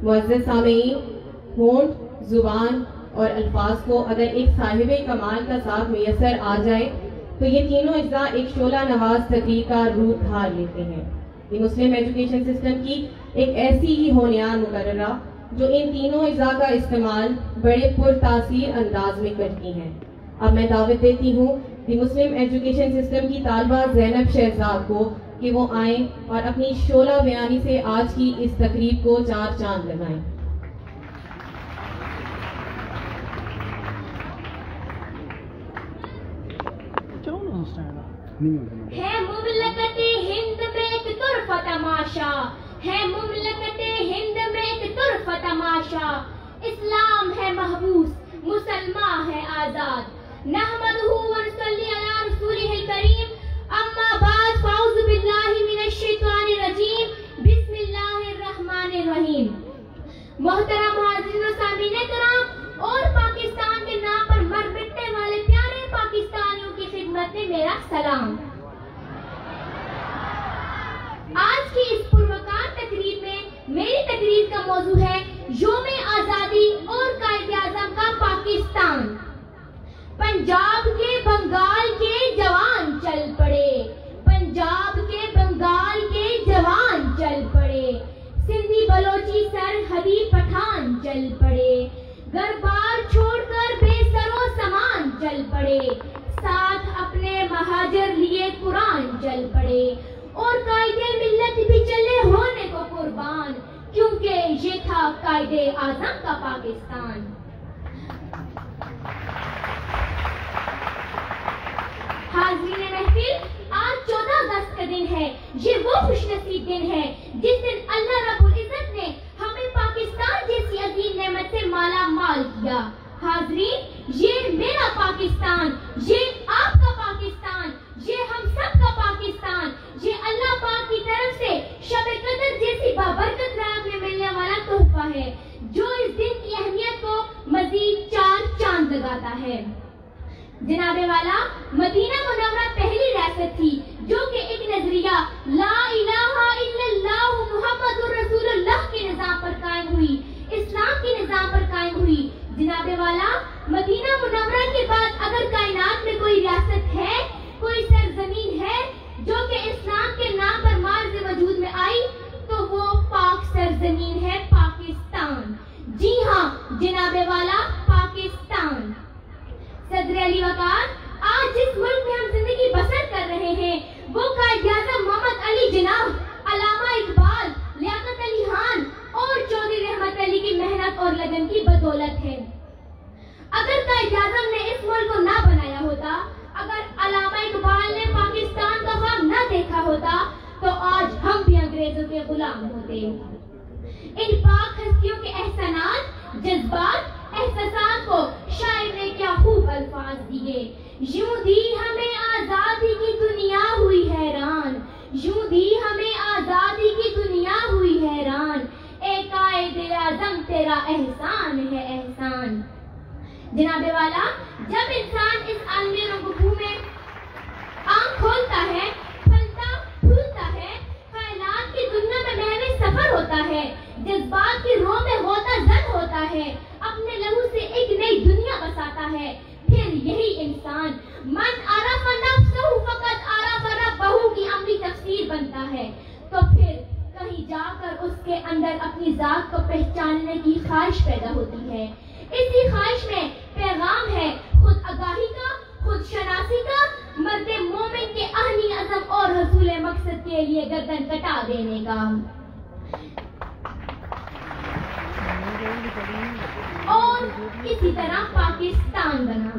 معزز سامعین، ہونٹ، زبان اور الفاظ کو اگر ایک صاحب کمال کا ساتھ میسر آ جائے تو یہ تینوں اجزاء ایک شعلہ نواز تقریر کا روپ دھار لیتے ہیں۔ یہ مسلم ایجوکیشن سسٹم کی ایک ایسی ہی ہونہار مقررہ جو ان تینوں اجزاء کا استعمال بڑے پرتاثیر انداز میں کرتی ہیں۔ اب میں دعوت دیتی ہوں دی مسلم ایجوکیشن سسٹم کی طالبہ زینب شہزاد کو کہ وہ آئیں اور اپنی شعلہ بیانی سے آج کی اس تقریب کو چار چاند لگائیں۔ ہے مملکت ہند میں ایک طرفہ تماشا، ہے مملکت ہند میں ایک طرفہ تماشا، اسلام ہے محبوس مسلمان ہے آزاد، نحمدہ ونصلی علی رسولہ الکریم، اما بعد فاعوذ باللہ من الشیطان الرجیم، بسم اللہ الرحمن الرحیم۔ محترم حاضرین و سامعین کرام اور پاکستان کے نام پر مر مٹنے والے پیارے پاکستانیوں کی خدمت میں میرا سلام۔ آج کی اس پروقار تقریب میں میری تقریر کا موضوع ہے یوم آزادی اور قائد اعظم کا پاکستان۔ پنجاب کے بنگال کے جوان چل پڑے، پنجاب کے بنگال کے جوان چل پڑے، سندھی بلوچی سرحدی پٹھان چل پڑے، گھر بار چھوڑ کر بے سر و سامان چل پڑے، ساتھ اپنے مہاجر لیے قرآن چل پڑے، اور قائد ملت بھی چلے ہونے کو قربان، کیونکہ یہ تھا قائد اعظم کا پاکستان۔ حاضرین محفل، آج 14 اگست کا دن ہے۔ یہ وہ خوش نصیب دن ہے جس دن اللہ رب العزت نے ہمیں پاکستان جیسی عظیم نعمت سے مالا مال کیا۔ حاضرین، یہ میرا پاکستان، یہ آپ کا پاکستان، یہ ہم سب کا پاکستان، یہ اللہ پاک کی طرف سے شب قدر جیسی بابرکت رات میں ملنے والا تحفہ ہے جو اس دن کی اہمیت کو مزید چار چاند لگاتا ہے۔ جناب والا، مدینہ منورہ پہلی ریاست تھی جو کہ ایک نظریہ لا الہ الا اللہ محمد الرسول اللہ کے نظام پر قائم ہوئی، اسلام کے نظام پر قائم ہوئی۔ جناب والا، مدینہ منورہ کے بعد اگر کائنات میں کوئی ریاست ہے، کوئی سرزمین ہے جو کہ اسلام کے نام پر مارز وجود میں آئی تو وہ پاک سرزمین ہے پاکستان۔ جی ہاں جناب والا، پاکستان۔ صدر علی وقار، آج جس ملک میں ہم زندگی بسر کر رہے ہیں وہ قائد اعظم محمد علی جناح، علامہ اقبال، لیاقت علی خان اور چودھری رحمت علی کی محنت اور لگن کی بدولت ہے۔ اگر قائد اعظم نے اس ملک کو نہ بنایا ہوتا، اگر علامہ اقبال نے پاکستان کا خواب نہ دیکھا ہوتا تو آج ہم بھی انگریزوں کے غلام ہوتے۔ ان پاک ہستیوں کے احسانات، جذبات، احساسات کو شاعر نے کیا خوب الفاظ دیے۔ یوں دی ہمیں آزادی کی دنیا ہوئی حیران، یوں دی ہمیں آزادی کی دنیا ہوئی حیران، اے قائد اعظم تیرا احسان ہے احسان۔ جناب والا، جب انسان اس عالمی رنگبو میں آنکھ کھولتا ہے، پھلتا پھولتا ہے، خیالات کی دنیا میں محو سفر ہوتا ہے، جذبات کی روح میں غوطہ زن ہوتا ہے، اپنے لہو سے ایک نئی دنیا بساتا ہے، پھر یہی انسان من عرف نفسہ فقط عرف ربہ کی عملی تفسیر بنتا ہے، تو پھر کہیں جا کر اس کے اندر اپنی ذات کو پہچاننے کی خواہش پیدا ہوتی ہے۔ اسی خواہش میں پیغام ہے خود آگاہی کا، خود شناسی کا، مرد مومن کے اہنی عزم اور حصول مقصد کے لیے گردن کٹا دینے کا۔ اور اسی طرح پاکستان بنا،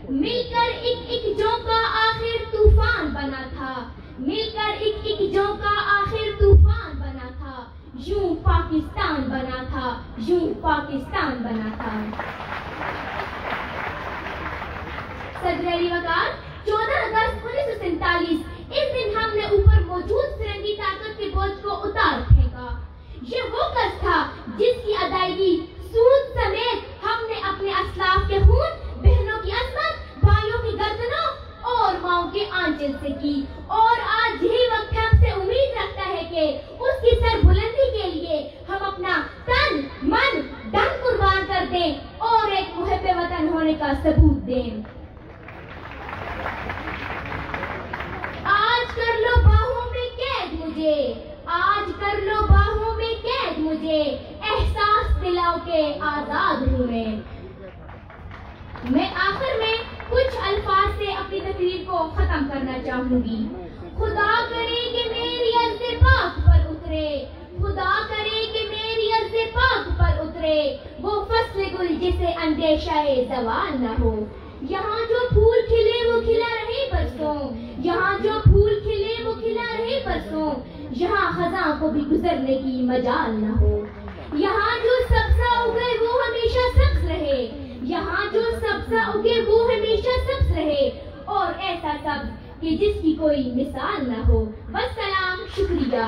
مل کر ایک جوں کا آخر طوفان بنا تھا، مل کر ایک جوں کا آخر طوفان بنا تھا، یوں پاکستان بنا تھا، یوں پاکستان بنا تھا۔ صدر علی وقار، 14 اگست 1947 اس دن ہم نے اوپر موجود فرنگی طاقت کے بوجھ کو اتار پھینکا۔ یہ وہ قرض تھا جس کی ادائیگی سود سمیت ہم نے اپنے اسلاف کے خون، بہنوں کی عصمت، بھائیوں کی گردنوں اور ماؤں کے آنچل سے کی، اور آج یہی وقت ہم سے امید رکھتا ہے کہ اس کی سر بلندی کے لیے ہم اپنا تن، ہونے کا ثبوت دیں۔ آج کر لو باہوں میں قید مجھے، آج کر لو باہوں میں قید مجھے، احساس دلاؤ کے آزاد ہوں میں آخر میں کچھ الفاظ سے اپنی تقریر کو ختم کرنا چاہوں گی۔ خدا کرے کہ میری عرض پاک پر اترے، خدا کرے کہ میری عرض پاک پر اترے وہ فصل گل جسے اندیشہ زوال نہ ہو۔ یہاں جو پھول کھلے وہ کھلا رہے برسوں، یہاں جو پھول کھلے وہ کھلا رہے برسوں، یہاں خزاں کو بھی گزرنے کی مجال نہ ہو۔ یہاں جو سبزہ اگے وہ ہمیشہ سبز رہے، یہاں جو سبزہ اگے وہ ہمیشہ سبز رہے، اور ایسا سبز کہ جس کی کوئی مثال نہ ہو۔ والسلام، شکریہ۔